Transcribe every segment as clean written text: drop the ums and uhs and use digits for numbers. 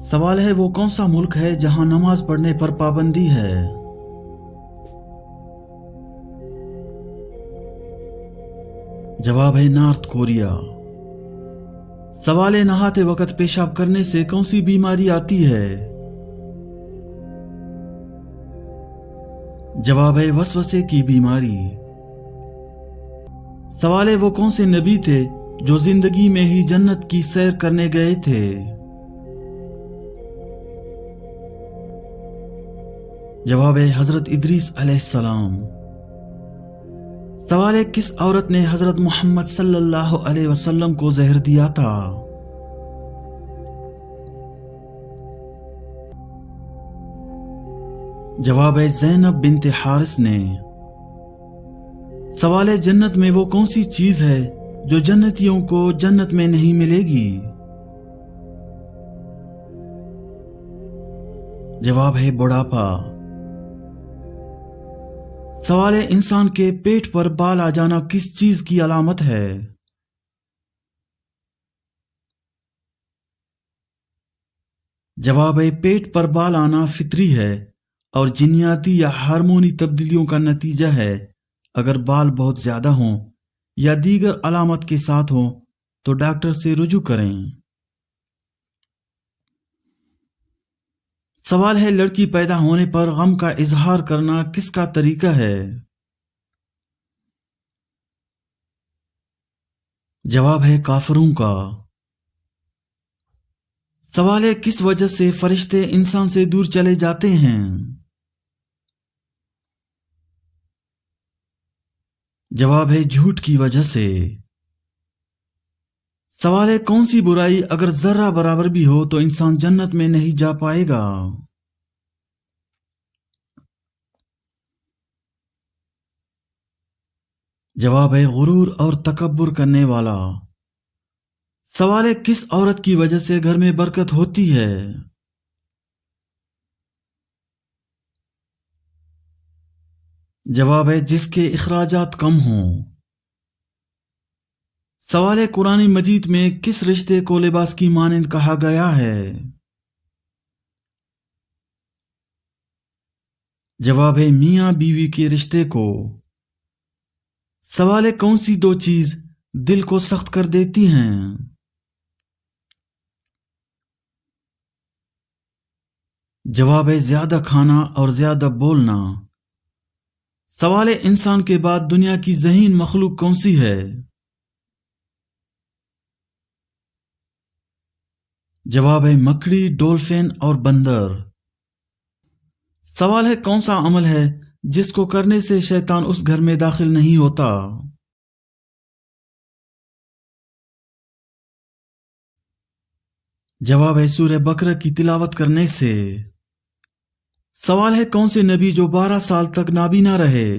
سوال ہے وہ کون سا ملک ہے جہاں نماز پڑھنے پر پابندی ہے؟ جواب ہے نارتھ کوریا۔ سوال ہے نہاتے وقت پیشاب کرنے سے کون سی بیماری آتی ہے؟ جواب ہے وسوسے کی بیماری۔ سوال ہے وہ کون سے نبی تھے جو زندگی میں ہی جنت کی سیر کرنے گئے تھے؟ جواب ہے حضرت ادریس علیہ السلام۔ سوال ہے کس عورت نے حضرت محمد صلی اللہ علیہ وسلم کو زہر دیا تھا؟ جواب ہے زینب بنت حارث نے۔ سوال ہے جنت میں وہ کون سی چیز ہے جو جنتیوں کو جنت میں نہیں ملے گی؟ جواب ہے بڑھاپا۔ سوال ہے انسان کے پیٹ پر بال آ جانا کس چیز کی علامت ہے؟ جواب ہے پیٹ پر بال آنا فطری ہے اور جنیاتی یا ہارمونی تبدیلیوں کا نتیجہ ہے۔ اگر بال بہت زیادہ ہوں یا دیگر علامت کے ساتھ ہوں تو ڈاکٹر سے رجوع کریں۔ سوال ہے لڑکی پیدا ہونے پر غم کا اظہار کرنا کس کا طریقہ ہے؟ جواب ہے کافروں کا۔ سوال ہے کس وجہ سے فرشتے انسان سے دور چلے جاتے ہیں؟ جواب ہے جھوٹ کی وجہ سے۔ سوال ہے کون سی برائی اگر ذرہ برابر بھی ہو تو انسان جنت میں نہیں جا پائے گا؟ جواب ہے غرور اور تکبر کرنے والا۔ سوال ہے کس عورت کی وجہ سے گھر میں برکت ہوتی ہے؟ جواب ہے جس کے اخراجات کم ہوں۔ سوال ہے قرآن مجید میں کس رشتے کو لباس کی مانند کہا گیا ہے؟ جواب ہے میاں بیوی کے رشتے کو۔ سوال ہے کون سی دو چیز دل کو سخت کر دیتی ہیں؟ جواب ہے زیادہ کھانا اور زیادہ بولنا۔ سوال ہے انسان کے بعد دنیا کی ذہین مخلوق کون سی ہے؟ جواب ہے مکڑی، ڈولفن اور بندر۔ سوال ہے کون سا عمل ہے جس کو کرنے سے شیطان اس گھر میں داخل نہیں ہوتا؟ جواب ہے سورہ بقرہ کی تلاوت کرنے سے۔ سوال ہے کون سے نبی جو 12 سال تک نابینا رہے؟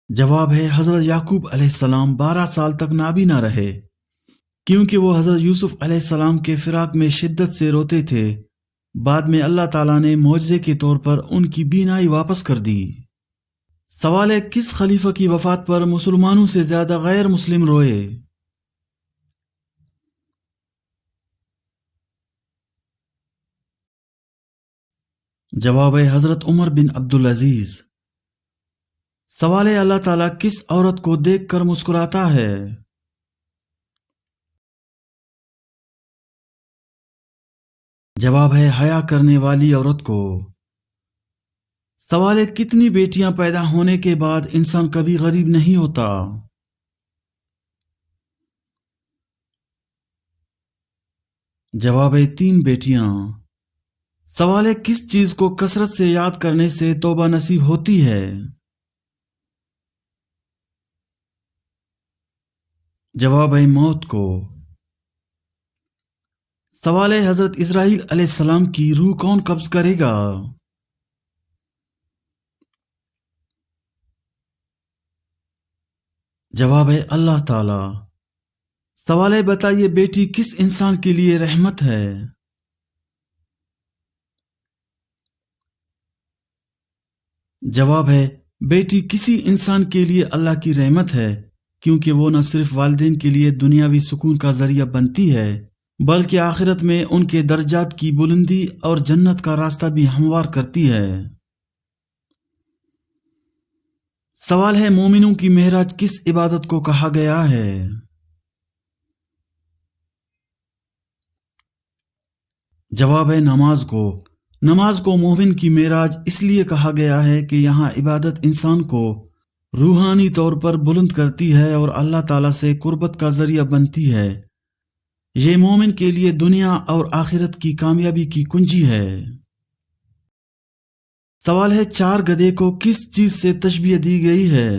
جواب ہے حضرت یعقوب علیہ السلام 12 سال تک نابینا رہے کیونکہ وہ حضرت یوسف علیہ السلام کے فراق میں شدت سے روتے تھے۔ بعد میں اللہ تعالیٰ نے معجزے کے طور پر ان کی بینائی واپس کر دی۔ سوال ہے کس خلیفہ کی وفات پر مسلمانوں سے زیادہ غیر مسلم روئے؟ جواب ہے حضرت عمر بن عبدالعزیز۔ سوال ہے اللہ تعالیٰ کس عورت کو دیکھ کر مسکراتا ہے؟ جواب ہے حیا کرنے والی عورت کو۔ سوال ہے کتنی بیٹیاں پیدا ہونے کے بعد انسان کبھی غریب نہیں ہوتا؟ جواب ہے 3 بیٹیاں۔ سوال ہے کس چیز کو کثرت سے یاد کرنے سے توبہ نصیب ہوتی ہے؟ جواب ہے موت کو۔ سوال ہے حضرت اسرائیل علیہ السلام کی روح کون قبض کرے گا؟ جواب ہے اللہ تعالی۔ سوال ہے بتائیے بیٹی کس انسان کے لیے رحمت ہے؟ جواب ہے بیٹی کسی انسان کے لیے اللہ کی رحمت ہے کیونکہ وہ نہ صرف والدین کے لیے دنیاوی سکون کا ذریعہ بنتی ہے بلکہ آخرت میں ان کے درجات کی بلندی اور جنت کا راستہ بھی ہموار کرتی ہے۔ سوال ہے، مومنوں کی معراج کس عبادت کو کہا گیا ہے؟ جواب ہے نماز کو۔ نماز کو مومن کی معراج اس لیے کہا گیا ہے کہ یہاں عبادت انسان کو روحانی طور پر بلند کرتی ہے اور اللہ تعالیٰ سے قربت کا ذریعہ بنتی ہے۔ یہ مومن کے لیے دنیا اور آخرت کی کامیابی کی کنجی ہے۔ سوال ہے، چار گدھے کو کس چیز سے تشبیہ دی گئی ہے؟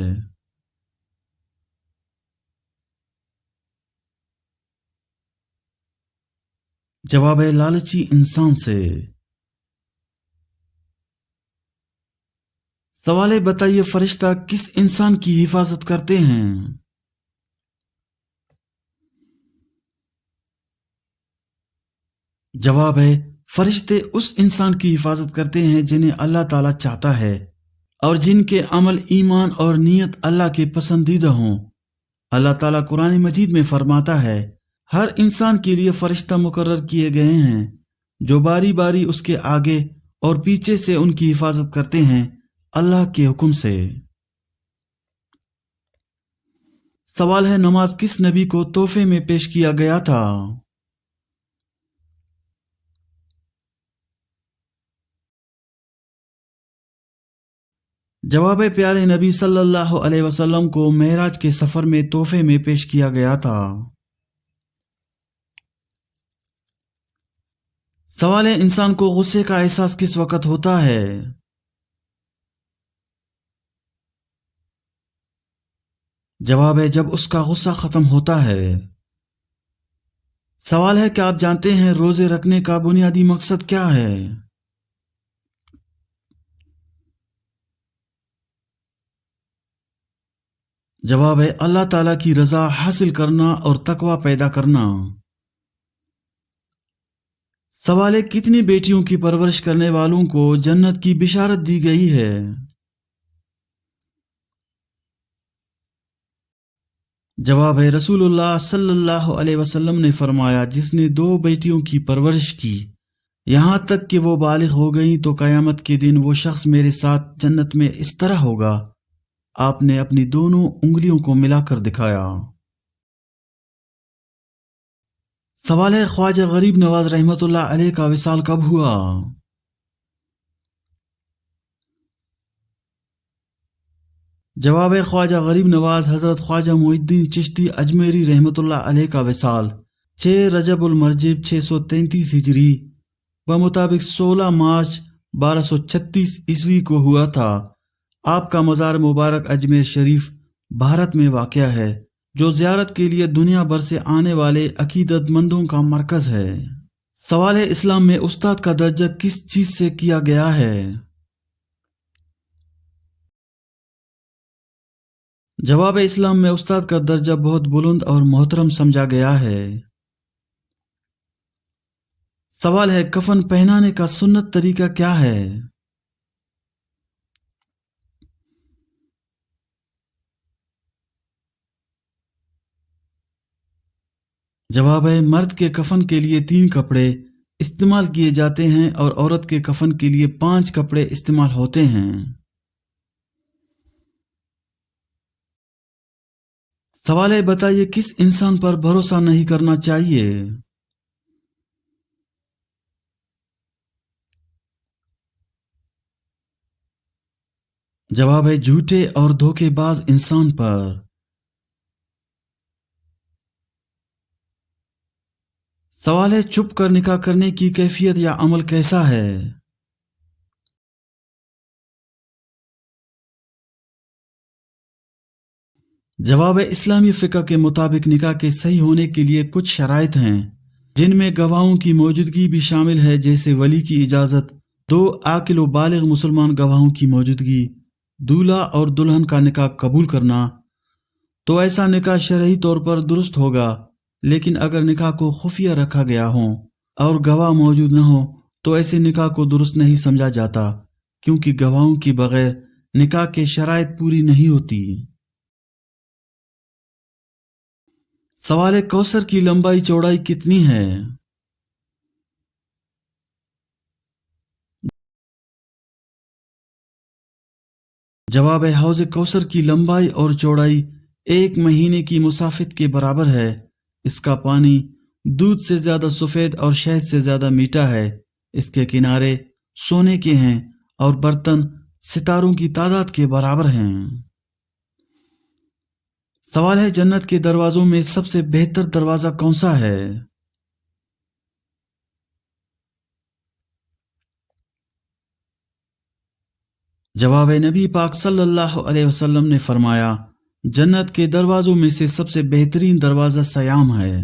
جواب ہے لالچی انسان سے۔ سوال ہے، بتائیے فرشتہ کس انسان کی حفاظت کرتے ہیں؟ جواب ہے فرشتے اس انسان کی حفاظت کرتے ہیں جنہیں اللہ تعالیٰ چاہتا ہے اور جن کے عمل، ایمان اور نیت اللہ کے پسندیدہ ہوں۔ اللہ تعالیٰ قرآن مجید میں فرماتا ہے، ہر انسان کے لیے فرشتہ مقرر کیے گئے ہیں جو باری باری اس کے آگے اور پیچھے سے ان کی حفاظت کرتے ہیں اللہ کے حکم سے۔ سوال ہے، نماز کس نبی کو تحفے میں پیش کیا گیا تھا؟ جواب ہے پیارے نبی صلی اللہ علیہ وسلم کو معراج کے سفر میں تحفے میں پیش کیا گیا تھا۔ سوال ہے، انسان کو غصے کا احساس کس وقت ہوتا ہے؟ جواب ہے جب اس کا غصہ ختم ہوتا ہے۔ سوال ہے، کیا آپ جانتے ہیں روزے رکھنے کا بنیادی مقصد کیا ہے؟ جواب ہے اللہ تعالیٰ کی رضا حاصل کرنا اور تقوی پیدا کرنا۔ سوال ہے، کتنی بیٹیوں کی پرورش کرنے والوں کو جنت کی بشارت دی گئی ہے؟ جواب ہے رسول اللہ صلی اللہ علیہ وسلم نے فرمایا، جس نے 2 بیٹیوں کی پرورش کی یہاں تک کہ وہ بالغ ہو گئیں تو قیامت کے دن وہ شخص میرے ساتھ جنت میں اس طرح ہوگا۔ آپ نے اپنی دونوں انگلیوں کو ملا کر دکھایا۔ سوال ہے، خواجہ غریب نواز رحمۃ اللہ علیہ کا وصال کب ہوا؟ جواب ہے خواجہ غریب نواز حضرت خواجہ معین الدین چشتی اجمیری رحمۃ اللہ علیہ کا وصال 6 رجب المرجب 633 ہجری بمطابق 16 مارچ 1236 عیسوی کو ہوا تھا۔ آپ کا مزار مبارک اجمیر شریف بھارت میں واقع ہے، جو زیارت کے لیے دنیا بھر سے آنے والے عقیدت مندوں کا مرکز ہے۔ سوال ہے، اسلام میں استاد کا درجہ کس چیز سے کیا گیا ہے؟ جواب ہے اسلام میں استاد کا درجہ بہت بلند اور محترم سمجھا گیا ہے۔ سوال ہے، کفن پہنانے کا سنت طریقہ کیا ہے؟ جواب ہے مرد کے کفن کے لیے 3 کپڑے استعمال کیے جاتے ہیں اور عورت کے کفن کے لیے 5 کپڑے استعمال ہوتے ہیں۔ سوال ہے، بتائیے کس انسان پر بھروسہ نہیں کرنا چاہیے؟ جواب ہے جھوٹے اور دھوکے باز انسان پر۔ سوال ہے، چھپ کر نکاح کرنے کی کیفیت یا عمل کیسا ہے؟ جواب ہے اسلامی فقہ کے مطابق نکاح کے صحیح ہونے کے لیے کچھ شرائط ہیں، جن میں گواہوں کی موجودگی بھی شامل ہے، جیسے ولی کی اجازت، 2 عاقل و بالغ مسلمان گواہوں کی موجودگی، دولہا اور دلہن کا نکاح قبول کرنا۔ تو ایسا نکاح شرعی طور پر درست ہوگا، لیکن اگر نکاح کو خفیہ رکھا گیا ہو اور گواہ موجود نہ ہو تو ایسے نکاح کو درست نہیں سمجھا جاتا، کیونکہ گواہوں کی بغیر نکاح کے شرائط پوری نہیں ہوتی۔ سوال ہے کوثر کی لمبائی چوڑائی کتنی ہے؟ جواب ہے حوض کوثر کی لمبائی اور چوڑائی 1 مہینے کی مسافت کے برابر ہے۔ اس کا پانی دودھ سے زیادہ سفید اور شہد سے زیادہ میٹھا ہے۔ اس کے کنارے سونے کے ہیں اور برتن ستاروں کی تعداد کے برابر ہیں۔ سوال ہے جنت کے دروازوں میں سب سے بہتر دروازہ کون سا ہے؟ جواب ہے نبی پاک صلی اللہ علیہ وسلم نے فرمایا، جنت کے دروازوں میں سے سب سے بہترین دروازہ سیام ہے۔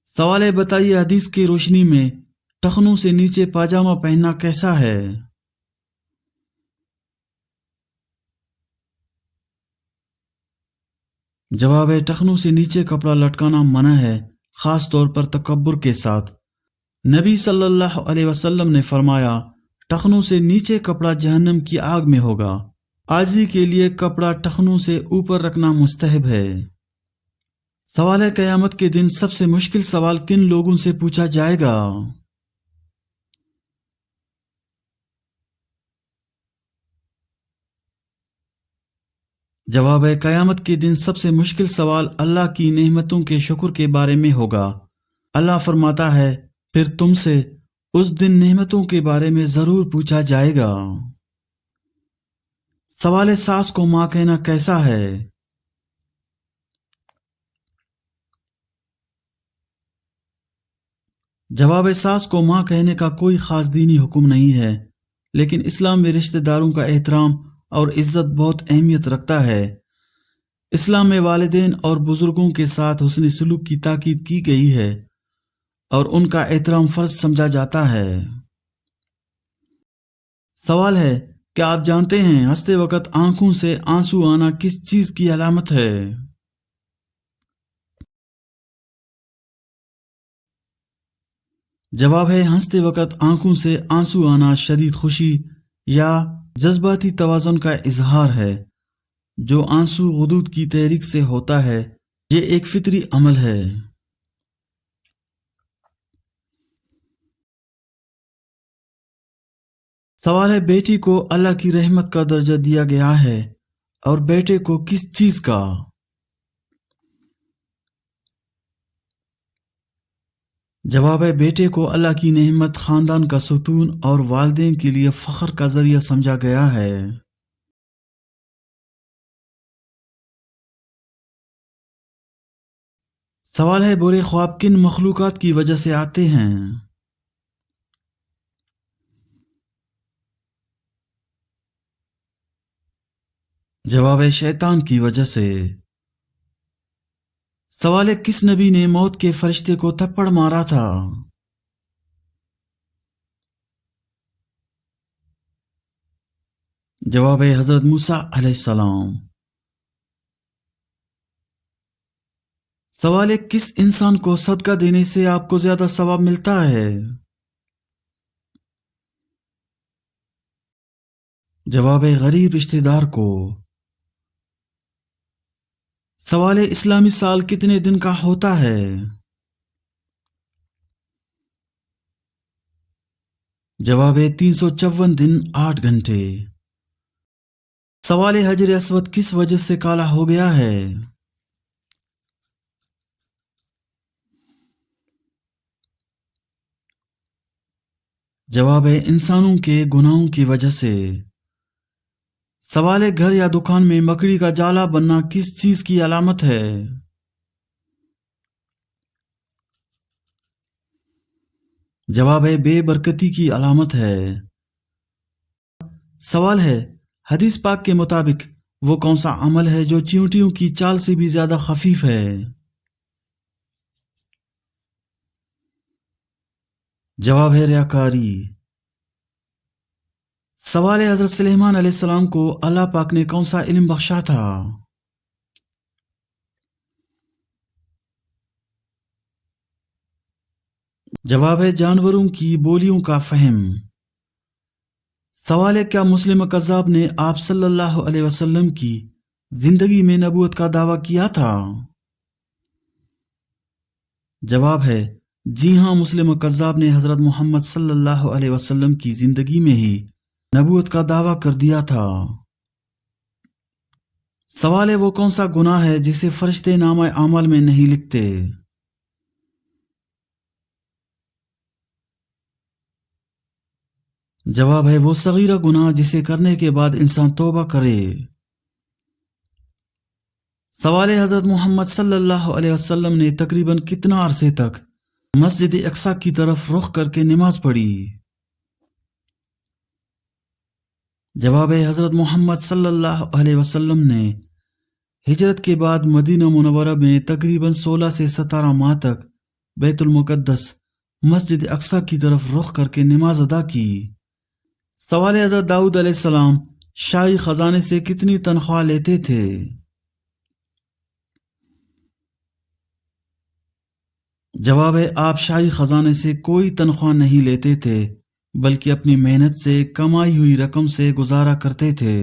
سوال ہے بتائیے حدیث کی روشنی میں ٹخنوں سے نیچے پاجامہ پہننا کیسا ہے؟ جواب ہے ٹخنوں سے نیچے کپڑا لٹکانا منع ہے، خاص طور پر تکبر کے ساتھ۔ نبی صلی اللہ علیہ وسلم نے فرمایا، ٹخنوں سے نیچے کپڑا جہنم کی آگ میں ہوگا۔ عاجزی کے لیے کپڑا ٹخنوں سے اوپر رکھنا مستحب ہے۔ سوال ہے قیامت کے دن سب سے مشکل سوال کن لوگوں سے پوچھا جائے گا؟ جواب ہے قیامت کے دن سب سے مشکل سوال اللہ کی نعمتوں کے شکر کے بارے میں ہوگا۔ اللہ فرماتا ہے، پھر تم سے اس دن نعمتوں کے بارے میں ضرور پوچھا جائے گا۔ سوال ساس کو ماں کہنا کیسا ہے؟ جواب ساس کو ماں کہنے کا کوئی خاص دینی حکم نہیں ہے، لیکن اسلام میں رشتہ داروں کا احترام اور عزت بہت اہمیت رکھتا ہے۔ اسلام میں والدین اور بزرگوں کے ساتھ حسن سلوک کی تاکید کی گئی ہے اور ان کا احترام فرض سمجھا جاتا ہے۔ سوال ہے، کیا آپ جانتے ہیں ہنستے وقت آنکھوں سے آنسو آنا کس چیز کی علامت ہے؟ جواب ہے ہنستے وقت آنکھوں سے آنسو آنا شدید خوشی یا جذباتی توازن کا اظہار ہے۔ جو آنسو غدود کی تحریک سے ہوتا ہے، یہ ایک فطری عمل ہے۔ سوال ہے بیٹی کو اللہ کی رحمت کا درجہ دیا گیا ہے اور بیٹے کو کس چیز کا؟ جواب ہے بیٹے کو اللہ کی نعمت، خاندان کا ستون اور والدین کے لیے فخر کا ذریعہ سمجھا گیا ہے۔ سوال ہے برے خواب کن مخلوقات کی وجہ سے آتے ہیں؟ جواب ہے شیطان کی وجہ سے۔ سوال ہے کس نبی نے موت کے فرشتے کو تھپڑ مارا تھا؟ جواب ہے حضرت موسیٰ علیہ السلام۔ سوال ہے کس انسان کو صدقہ دینے سے آپ کو زیادہ ثواب ملتا ہے؟ جواب ہے غریب رشتہ دار کو۔ سوال ہے اسلامی سال کتنے دن کا ہوتا ہے؟ جواب ہے 354 دن 8 گھنٹے۔ سوال ہے حجر اسود کس وجہ سے کالا ہو گیا ہے؟ جواب ہے انسانوں کے گناہوں کی وجہ سے۔ سوال ہے گھر یا دکان میں مکڑی کا جالا بننا کس چیز کی علامت ہے؟ جواب ہے بے برکتی کی علامت ہے۔ سوال ہے حدیث پاک کے مطابق وہ کون سا عمل ہے جو چیونٹیوں کی چال سے بھی زیادہ خفیف ہے؟ جواب ہے ریاکاری۔ سوال ہے حضرت سلیمان علیہ السلام کو اللہ پاک نے کون سا علم بخشا تھا؟ جواب ہے جانوروں کی بولیوں کا فہم۔ سوال ہے کیا مسلم کذاب نے آپ صلی اللہ علیہ وسلم کی زندگی میں نبوت کا دعویٰ کیا تھا؟ جواب ہے جی ہاں، مسلم کذاب نے حضرت محمد صلی اللہ علیہ وسلم کی زندگی میں ہی نبوت کا دعویٰ کر دیا تھا۔ سوال ہے وہ کون سا گناہ ہے جسے فرشتے نامہ اعمال میں نہیں لکھتے؟ جواب ہے وہ صغیرہ گناہ جسے کرنے کے بعد انسان توبہ کرے۔ سوال ہے حضرت محمد صلی اللہ علیہ وسلم نے تقریباً کتنا عرصے تک مسجد اقصی کی طرف رخ کر کے نماز پڑھی؟ جواب ہے حضرت محمد صلی اللہ علیہ وسلم نے ہجرت کے بعد مدینہ منورہ میں تقریباً 16 سے 17 ماہ تک بیت المقدس مسجد اقصی کی طرف رخ کر کے نماز ادا کی۔ سوال ہے حضرت داؤد علیہ السلام شاہی خزانے سے کتنی تنخواہ لیتے تھے؟ جواب ہے آپ شاہی خزانے سے کوئی تنخواہ نہیں لیتے تھے، بلکہ اپنی محنت سے کمائی ہوئی رقم سے گزارا کرتے تھے۔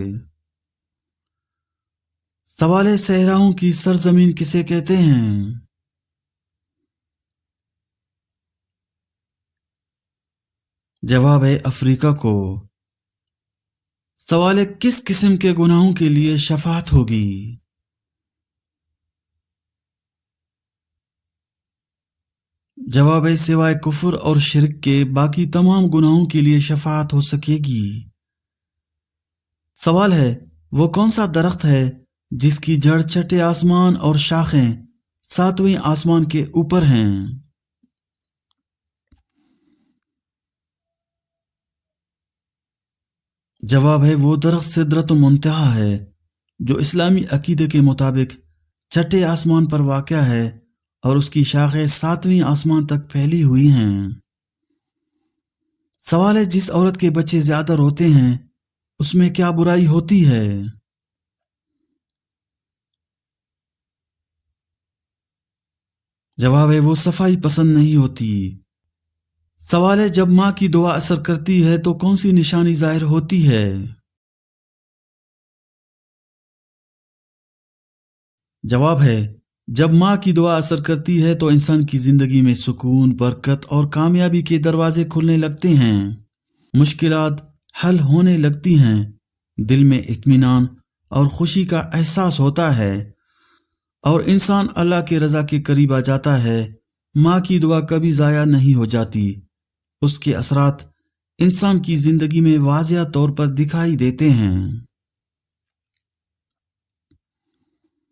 سوال ہے صحراؤں کی سرزمین کسے کہتے ہیں؟ جواب ہے افریقہ کو۔ سوال ہے کس قسم کے گناہوں کے لیے شفاعت ہوگی؟ جواب ہے سوائے کفر اور شرک کے باقی تمام گناہوں کے لیے شفاعت ہو سکے گی۔ سوال ہے وہ کون سا درخت ہے جس کی جڑ چھٹے آسمان اور شاخیں 7ویں آسمان کے اوپر ہیں؟ جواب ہے وہ درخت سدرۃ المنتہا ہے جو اسلامی عقیدے کے مطابق چھٹے آسمان پر واقع ہے اور اس کی شاخیں 7ویں آسمان تک پھیلی ہوئی ہیں۔ سوال ہے جس عورت کے بچے زیادہ روتے ہیں اس میں کیا برائی ہوتی ہے؟ جواب ہے وہ صفائی پسند نہیں ہوتی۔ سوال ہے جب ماں کی دعا اثر کرتی ہے تو کون سی نشانی ظاہر ہوتی ہے؟ جواب ہے جب ماں کی دعا اثر کرتی ہے تو انسان کی زندگی میں سکون، برکت اور کامیابی کے دروازے کھلنے لگتے ہیں، مشکلات حل ہونے لگتی ہیں، دل میں اطمینان اور خوشی کا احساس ہوتا ہے اور انسان اللہ کے رضا کے قریب آ جاتا ہے۔ ماں کی دعا کبھی ضائع نہیں ہو جاتی، اس کے اثرات انسان کی زندگی میں واضح طور پر دکھائی دیتے ہیں۔